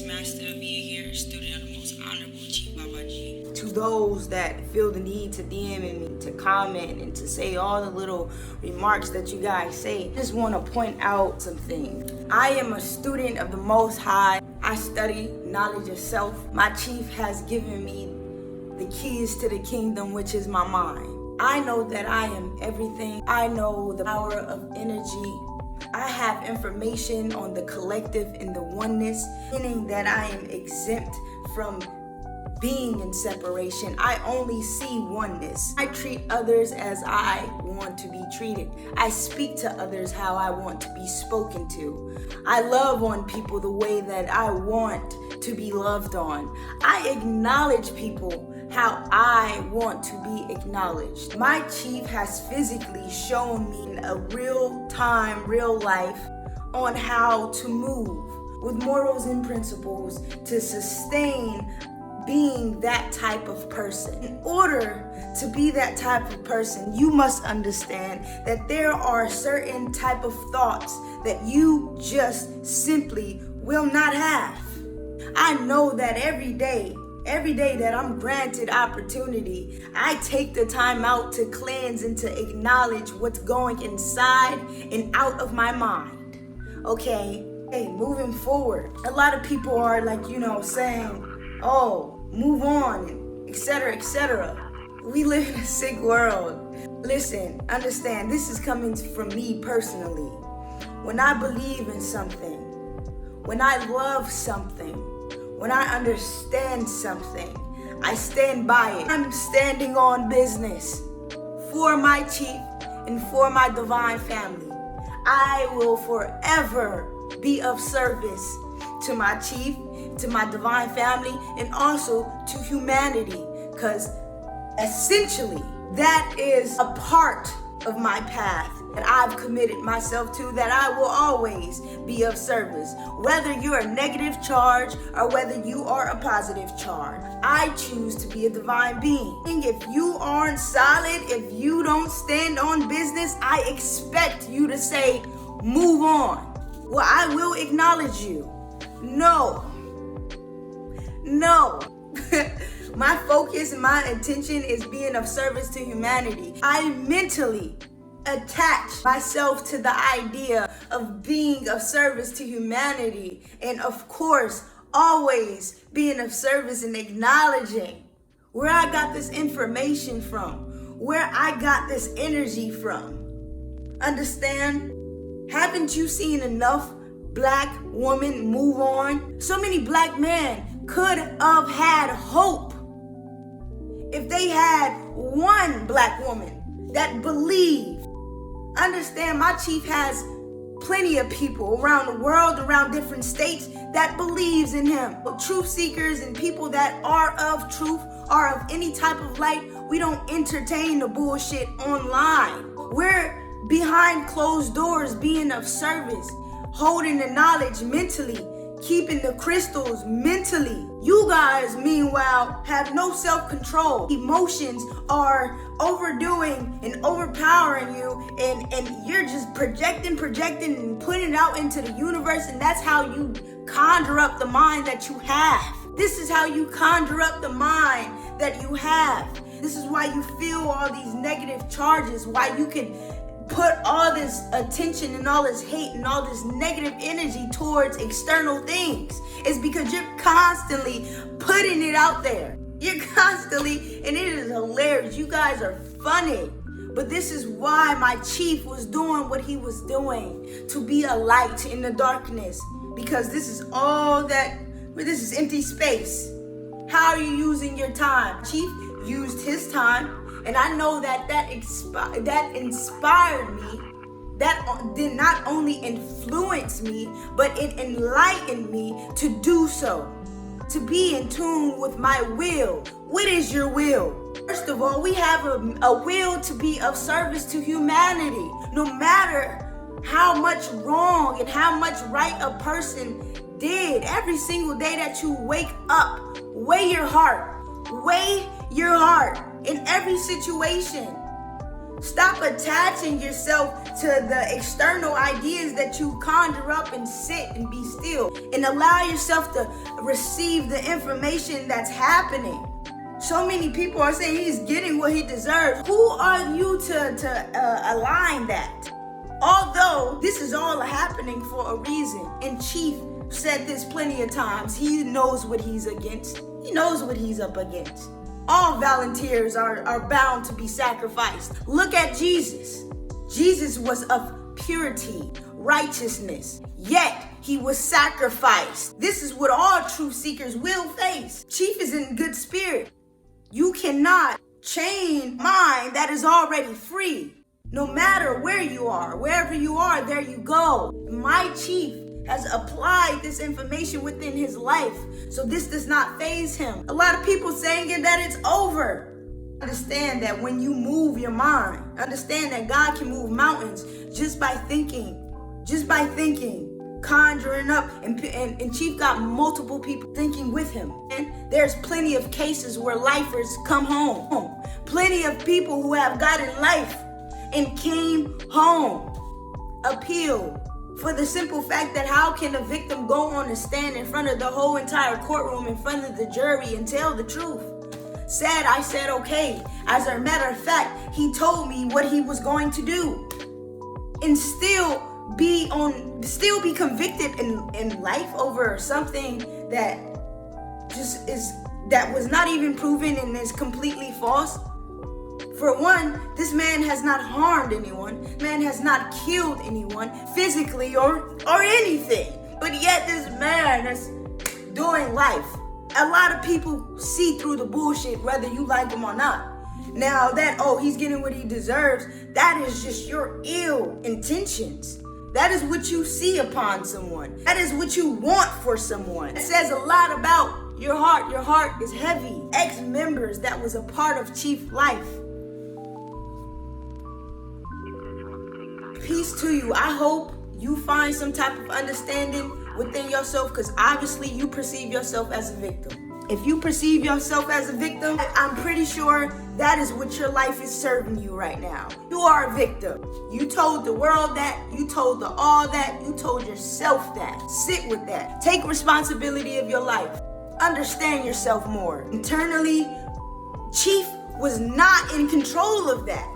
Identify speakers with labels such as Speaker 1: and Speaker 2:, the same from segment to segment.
Speaker 1: Master be here, student of the most honorable Chief Babaji.
Speaker 2: To those that feel the need to DM me, to comment, and to say all the little remarks that you guys say, I just want to point out some things. I am a student of the Most High. I study knowledge of self. My chief has given me the keys to the kingdom, which is my mind. I know that I am everything. I know the power of energy. I have information on the collective and the oneness, meaning that I am exempt from being in separation. I only see oneness. I treat others as I want to be treated. I speak to others how I want to be spoken to. I love on people the way that I want to be loved on. I acknowledge people how I want to be acknowledged. My chief has physically shown me in a real time, real life on how to move with morals and principles to sustain being that type of person. In order to be that type of person, you must understand that there are certain type of thoughts that you just simply will not have. I know that every day that I'm granted opportunity, I take the time out to cleanse and to acknowledge what's going inside and out of my mind. Okay, moving forward. A lot of people are like, saying, oh, move on, etc., etc. We live in a sick world. Listen, understand, this is coming from me personally. When I believe in something, when I love something, when I understand something, I stand by it. I'm standing on business for my chief and for my divine family. I will forever be of service to my chief, to my divine family, and also to humanity, because essentially that is a part of my path that I've committed myself to, that I will always be of service. Whether you're a negative charge or whether you are a positive charge, I choose to be a divine being. If you aren't solid, if you don't stand on business, I expect you to say, move on. Well, I will acknowledge you. No. My focus and my intention is being of service to humanity. I mentally attach myself to the idea of being of service to humanity, and of course, always being of service and acknowledging where I got this information from, where I got this energy from. Understand? Haven't you seen enough black women move on? So many black men could have had hope if they had one black woman that believed. Understand, my chief has plenty of people around the world, around different states, that believes in him. But truth seekers and people that are of truth, are of any type of light, we don't entertain the bullshit online. We're behind closed doors being of service, holding the knowledge mentally, keeping the crystals mentally. You guys, meanwhile, have no self-control. Emotions are overdoing and overpowering you, and you're just projecting and putting it out into the universe, and that's how you conjure up the mind that you have. This is how you conjure up the mind that you have. This is why you feel all these negative charges, why you can put all this attention and all this hate and all this negative energy towards external things. It's because you're constantly putting it out there. You're constantly, and it is hilarious. You guys are funny. But this is why my chief was doing what he was doing, to be a light in the darkness. Because this is empty space. How are you using your time? Chief used his time. And I know that inspired me. That did not only influence me, but it enlightened me to do so. To be in tune with my will. What is your will? First of all, we have a will to be of service to humanity. No matter how much wrong and how much right a person did, every single day that you wake up, weigh your heart. Weigh your heart in every situation. Stop attaching yourself to the external ideas that you conjure up and sit and be still and allow yourself to receive the information that's happening. So many people are saying he's getting what he deserves. Who are you to align that? Although this is all happening for a reason, and Chief said this plenty of times, he knows what he's against. He knows what he's up against. All volunteers are bound to be sacrificed. Look at Jesus. Jesus was of purity, righteousness, yet he was sacrificed. This is what all truth seekers will face. Chief is in good spirit. You cannot chain mind that is already free. No matter where you are, wherever you are, there you go. My Chief has applied this information within his life, so this does not faze him. A lot of people saying that it's over. Understand that when you move your mind, understand that God can move mountains just by thinking, conjuring up, and Chief got multiple people thinking with him. And there's plenty of cases where lifers come home. Plenty of people who have gotten life and came home. Appeal. For the simple fact that how can a victim go on and stand in front of the whole entire courtroom, in front of the jury, and tell the truth? I said okay. As a matter of fact, he told me what he was going to do. And still be convicted in life over something that that was not even proven and is completely false. For one, this man has not harmed anyone. Man has not killed anyone physically or anything. But yet this man is doing life. A lot of people see through the bullshit whether you like him or not. Now that, he's getting what he deserves, that is just your ill intentions. That is what you see upon someone. That is what you want for someone. It says a lot about your heart. Your heart is heavy. Ex-members that was a part of Chief's life. Peace to you. I hope you find some type of understanding within yourself, because obviously you perceive yourself as a victim. If you perceive yourself as a victim, I'm pretty sure that is what your life is serving you right now. You are a victim. You told the world that, you told the all that, you told yourself that. Sit with that. Take responsibility of your life. Understand yourself more. Internally, Chief was not in control of that.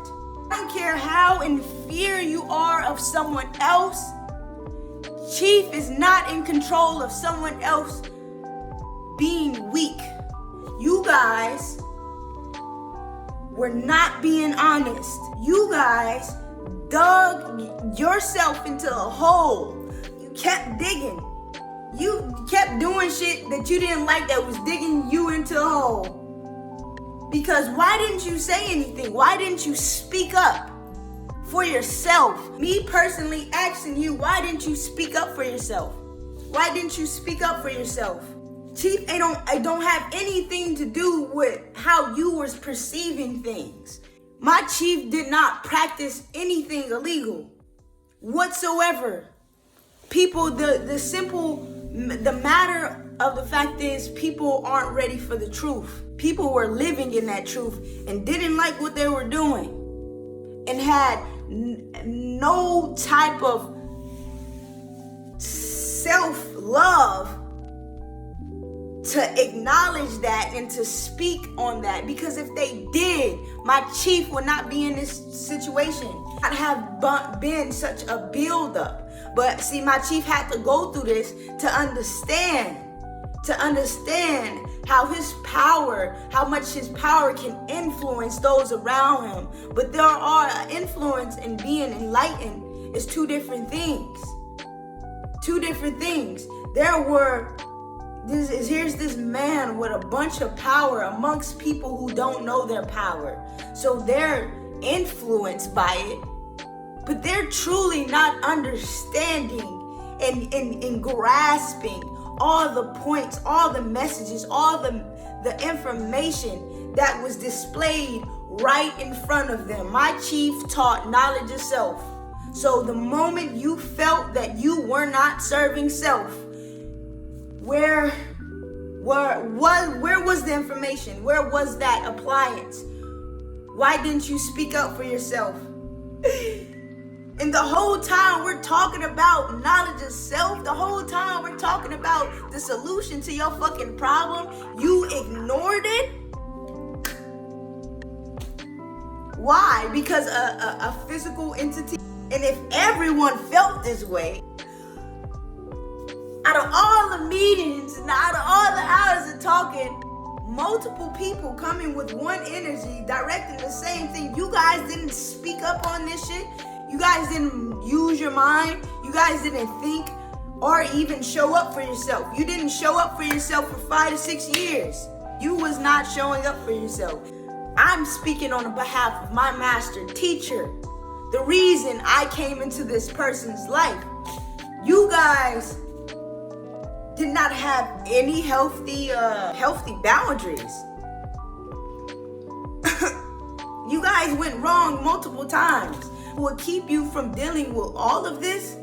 Speaker 2: I don't care how in fear you are of someone else. Chief is not in control of someone else being weak. You guys were not being honest. You guys dug yourself into a hole. You kept digging. You kept doing shit that you didn't like that was digging you into a hole. Because why didn't you say anything? Why didn't you speak up for yourself? Me personally asking you, why didn't you speak up for yourself? Why didn't you speak up for yourself? Chief, I don't have anything to do with how you was perceiving things. My Chief did not practice anything illegal whatsoever. People, the matter of the fact is, people aren't ready for the truth. People were living in that truth and didn't like what they were doing and had no type of self-love to acknowledge that and to speak on that. Because if they did, my Chief would not be in this situation. I'd have been such a buildup. But see, my Chief had to go through this to understand how his power, how much his power can influence those around him. But there are influence and being enlightened is two different things. Two different things. Here's this man with a bunch of power amongst people who don't know their power. So they're influenced by it, but they're truly not understanding and grasping all the points, all the messages, all the information that was displayed right in front of them. My Chief taught knowledge of self. So the moment you felt that you were not serving self, where was the information? Where was that appliance? Why didn't you speak up for yourself? And the whole time we're talking about knowledge of self, the whole time we're talking about the solution to your fucking problem, you ignored it? Why? Because a physical entity? And if everyone felt this way, out of all the meetings and out of all the hours of talking, multiple people coming with one energy, directing the same thing. You guys didn't speak up on this shit. You guys didn't use your mind. You guys didn't think or even show up for yourself. You didn't show up for yourself for 5 to 6 years. You was not showing up for yourself. I'm speaking on behalf of my master teacher. The reason I came into this person's life. You guys did not have any healthy boundaries. You guys went wrong multiple times. What keep you from dealing with all of this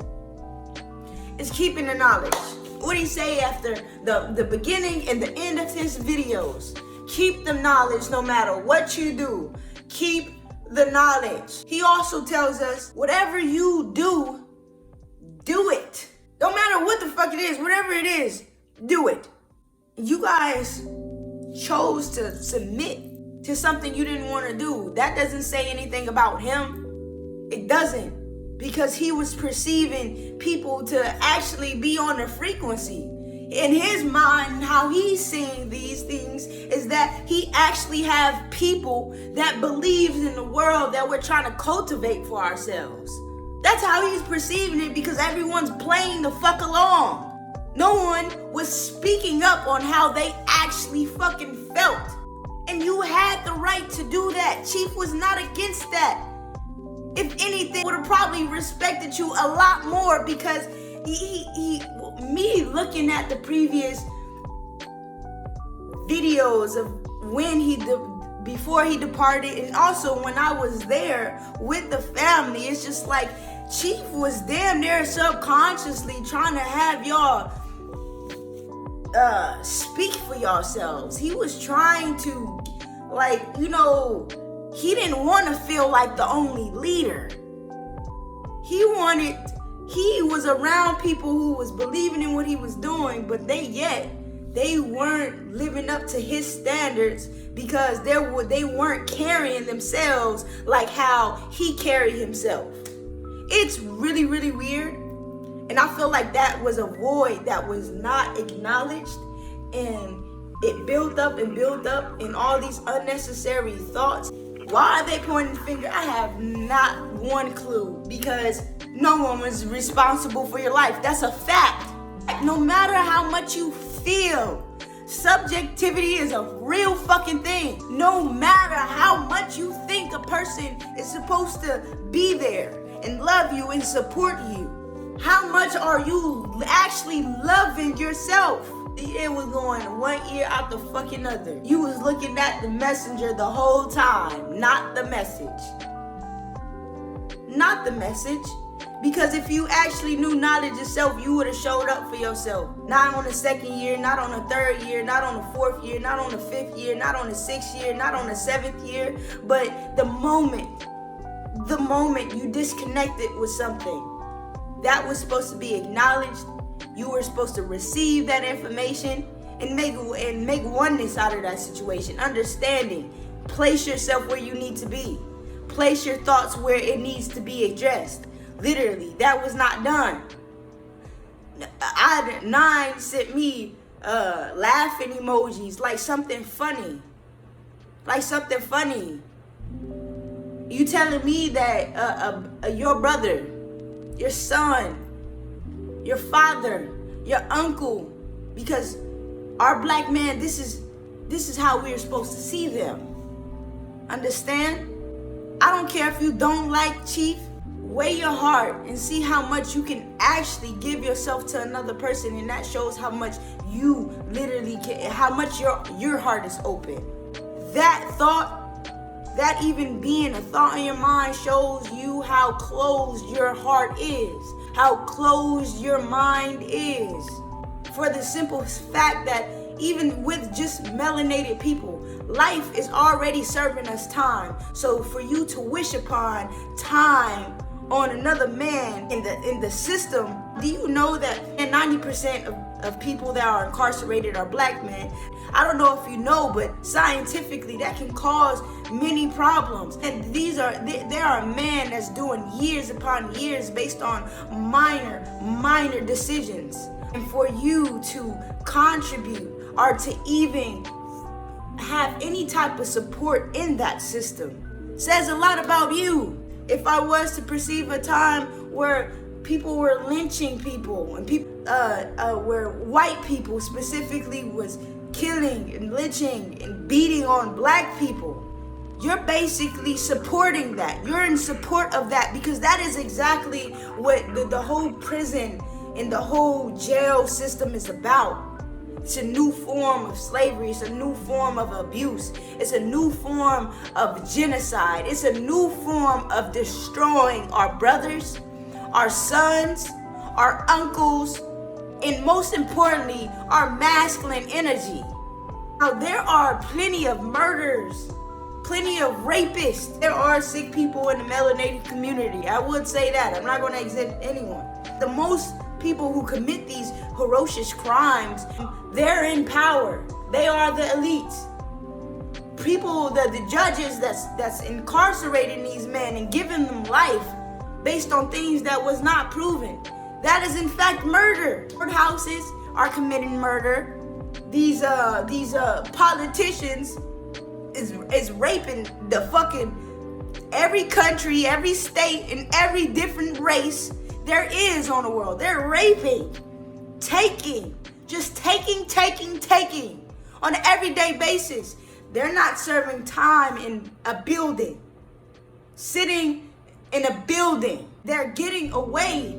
Speaker 2: is keeping the knowledge. What do he say after the beginning and the end of his videos? Keep the knowledge no matter what you do. Keep the knowledge. He also tells us, whatever you do, do it. No matter what the fuck it is, whatever it is, do it. You guys chose to submit to something you didn't want to do. That doesn't say anything about him. It doesn't. Because he was perceiving people to actually be on a frequency. In his mind, how he's seeing these things is that he actually have people that believes in the world that we're trying to cultivate for ourselves. That's how he's perceiving it, because everyone's playing the fuck along. No one was speaking up on how they actually fucking felt. And you had the right to do that. Chief was not against that. If anything, would have probably respected you a lot more, because me looking at the previous videos of when before he departed, and also when I was there with the family, it's just like Chief was damn near subconsciously trying to have y'all speak for yourselves. He was trying to, like, you know, he didn't want to feel like the only leader. He was around people who was believing in what he was doing, but they weren't living up to his standards, because they weren't carrying themselves like how he carried himself. It's really, really weird. And I feel like that was a void that was not acknowledged, and it built up in all these unnecessary thoughts. Why are they pointing the finger? I have not one clue, because no one was responsible for your life. That's a fact. No matter how much you feel, subjectivity is a real fucking thing. No matter how much you think a person is supposed to be there and love you and support you, how much are you actually loving yourself? It was going one ear out the fucking other. You was looking at the messenger the whole time, not the message. Not the message. Because if you actually knew knowledge itself, you would have showed up for yourself. Not on the second year, not on the third year, not on the fourth year, not on the fifth year, not on the sixth year, not on the seventh year. But the moment you disconnected with something that was supposed to be acknowledged, you were supposed to receive that information and make oneness out of that situation. Understanding. Place yourself where you need to be. Place your thoughts where it needs to be addressed. Literally, that was not done. Nine sent me laughing emojis, like something funny. Like something funny. You telling me that your brother, your son, your father, your uncle, because our black man, this is how we're supposed to see them. Understand? I don't care if you don't like Chief. Weigh your heart and see how much you can actually give yourself to another person, and that shows how much you literally can, how much your heart is open. That thought, that even being a thought in your mind, shows you how closed your heart is, how closed your mind is. For the simple fact that even with just melanated people, life is already serving us time. So for you to wish upon time on another man in the system, do you know that 90% of people that are incarcerated are black men? I don't know if you know, but scientifically that can cause many problems. And there are men that's doing years upon years based on minor decisions. And for you to contribute or to even have any type of support in that system says a lot about you. If I was to perceive a time where people were lynching people and people where white people specifically was killing and lynching and beating on black people, you're basically supporting that. You're in support of that, because that is exactly what the whole prison and the whole jail system is about. It's a new form of slavery. It's a new form of abuse. It's a new form of genocide. It's a new form of destroying our brothers, our sons, our uncles, and most importantly, our masculine energy. Now, there are plenty of murders, plenty of rapists. There are sick people in the melanated community. I would say that. I'm not going to exempt anyone. The most people who commit these ferocious crimes, they're in power. They are the elites. People, the judges that's incarcerating these men and giving them life based on things that was not proven. That is in fact murder. Courthouses are committing murder. These politicians is raping the fucking every country, every state, and every different race there is on the world. They're raping, taking on an everyday basis. They're not serving time in a building, sitting in a building. They're getting away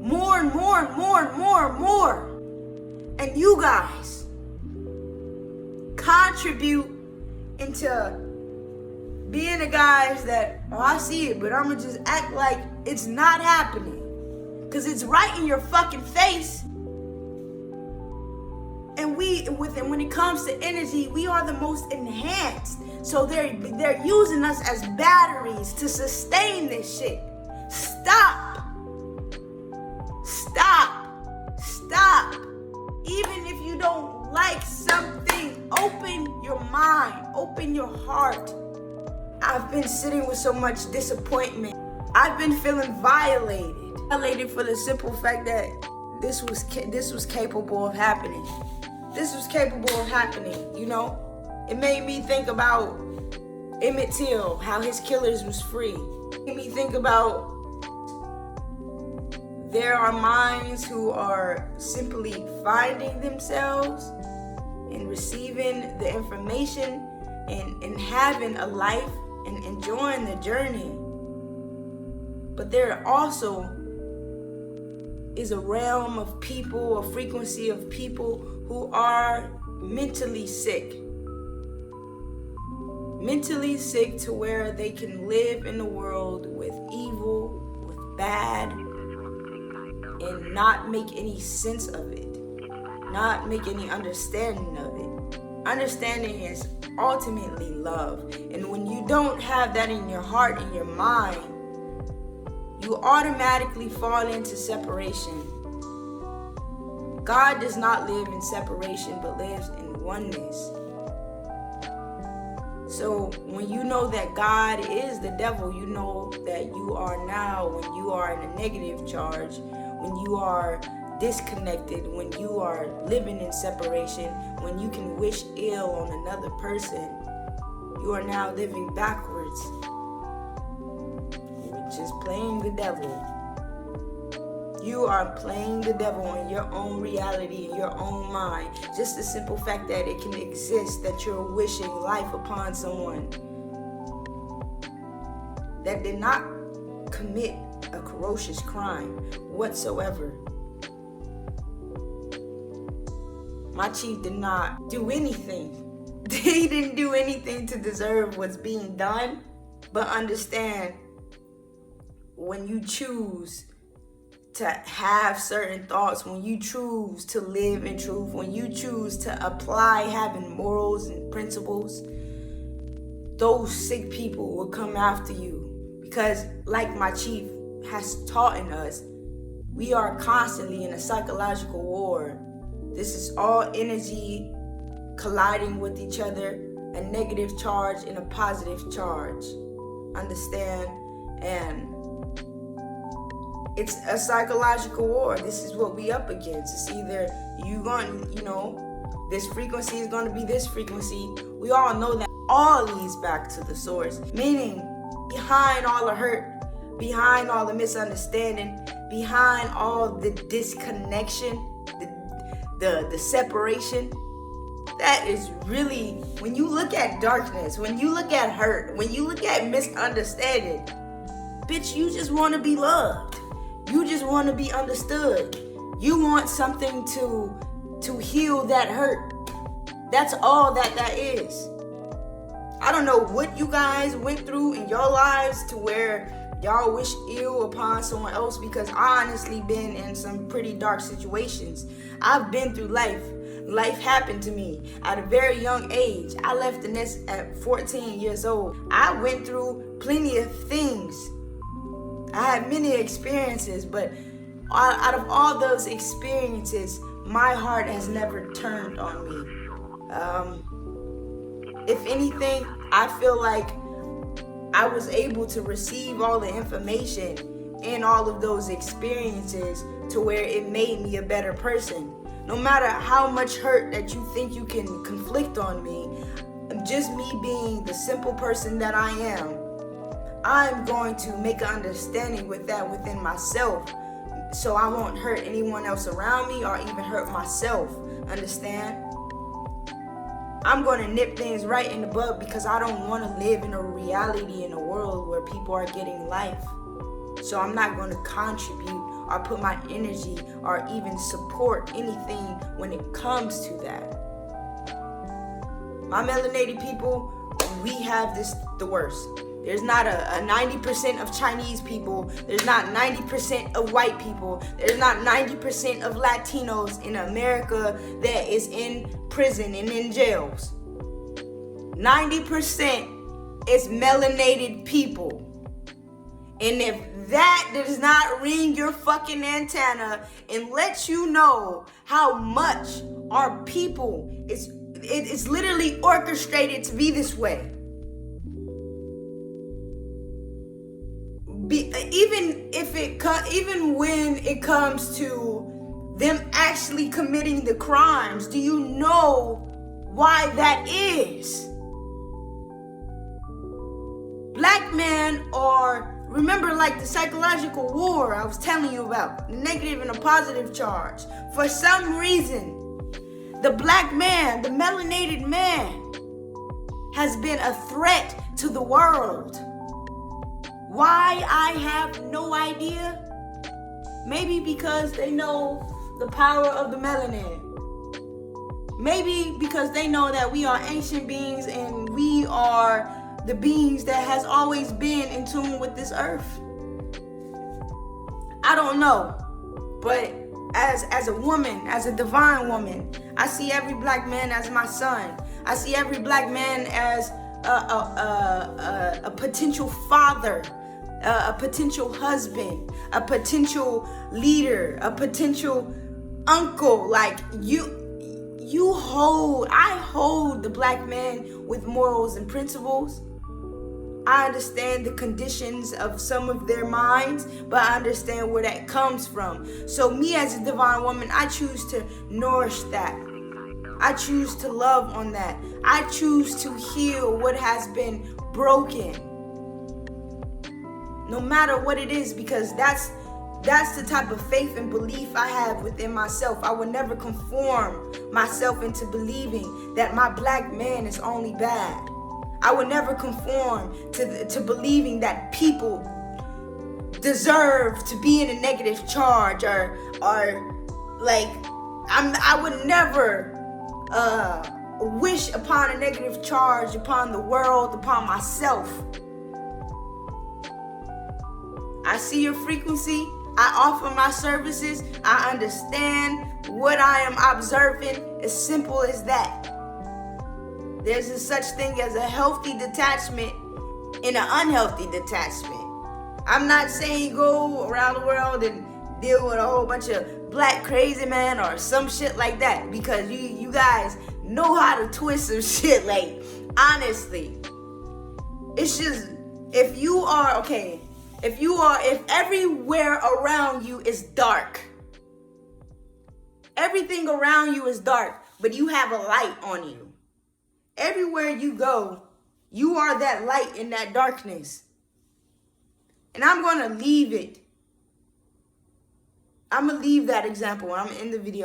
Speaker 2: more and more and more and more and more. And you guys contribute into being the guys that, oh, I see it, but I'm gonna just act like it's not happening. Because it's right in your fucking face. And when it comes to energy, we are the most enhanced. So they're using us as batteries to sustain this shit. Stop. Even if you don't like something, open your mind, open your heart. I've been sitting with so much disappointment. I've been feeling violated for the simple fact that this was capable of happening. This was capable of happening, you know? It made me think about Emmett Till, how his killers was free. It made me think about there are minds who are simply finding themselves and receiving the information and having a life and enjoying the journey. But there also is a realm of people, a frequency of people who are mentally sick. Mentally sick to where they can live in the world with evil, with bad, and not make any sense of it. Not make any understanding of it. Understanding is ultimately love. And when you don't have that in your heart and your mind, you automatically fall into separation. God does not live in separation, but lives in oneness. So when you know that God is the devil, you know that you are now, when you are in a negative charge, when you are disconnected, when you are living in separation, when you can wish ill on another person, you are now living backwards. Just playing the devil. You are playing the devil in your own reality, in your own mind. Just the simple fact that it can exist, that you're wishing life upon someone that did not commit a ferocious crime whatsoever. My chief did not do anything. He didn't do anything to deserve what's being done, but understand, when you choose to have certain thoughts, when you choose to live in truth, when you choose to apply having morals and principles, those sick people will come after you. Because like my chief has taught in us, we are constantly in a psychological war. This is all energy colliding with each other, a negative charge and a positive charge. Understand? And it's a psychological war. This is what we up against. It's either this frequency is going to be this frequency. We all know that all leads back to the source. Meaning, behind all the hurt, behind all the misunderstanding, behind all the disconnection, the separation, that is really, when you look at darkness, when you look at hurt, when you look at misunderstanding, bitch, you just want to be loved. You just want to be understood. You want something to heal that hurt. That's all that is. I don't know what you guys went through in your lives to where y'all wish ill upon someone else, because I honestly been in some pretty dark situations. I've been through life. Life happened to me at a very young age. I left the nest at 14 years old. I went through plenty of things. I had many experiences, but out of all those experiences, my heart has never turned on me. If anything, I feel like I was able to receive all the information in all of those experiences to where it made me a better person. No matter how much hurt that you think you can conflict on me, just me being the simple person that I am, I'm going to make an understanding with that within myself, so I won't hurt anyone else around me or even hurt myself. Understand? I'm going to nip things right in the bud, because I don't want to live in a reality in a world where people are getting life. So I'm not going to contribute or put my energy or even support anything when it comes to that. My melanated people, we have the worst. There's not a 90% of Chinese people. There's not 90% of white people. There's not 90% of Latinos in America that is in prison and in jails. 90% is melanated people. And if that does not ring your fucking antenna and let you know how much our people it's literally orchestrated to be this way. Even when it comes to them actually committing the crimes, do you know why that is? Black men are, remember, like the psychological war I was telling you about, the negative and a positive charge. For some reason, the black man, the melanated man, has been a threat to the world. Why? I have no idea. Maybe because they know the power of the melanin. Maybe because they know that we are ancient beings and we are the beings that has always been in tune with this earth. I don't know. But as a woman, as a divine woman, I see every black man as my son. I see every black man as a potential father, a potential husband, a potential leader, a potential uncle. Like I hold the black man with morals and principles. I understand the conditions of some of their minds, but I understand where that comes from. So me as a divine woman, I choose to nourish that. I choose to love on that. I choose to heal what has been broken. No matter what it is, because that's the type of faith and belief I have within myself. I would never conform myself into believing that my black man is only bad. I would never conform to believing that people deserve to be in a negative charge or like I would never wish upon a negative charge upon the world, upon myself. I see your frequency. I offer my services. I understand what I am observing. As simple as that. There's a such thing as a healthy detachment and an unhealthy detachment. I'm not saying go around the world and deal with a whole bunch of black crazy man or some shit like that, because you guys know how to twist some shit. Like, honestly, it's just, if everywhere around you is dark, everything around you is dark, but you have a light on you. Everywhere you go, you are that light in that darkness. And I'm going to leave it. I'm going to leave that example when I'm in the video.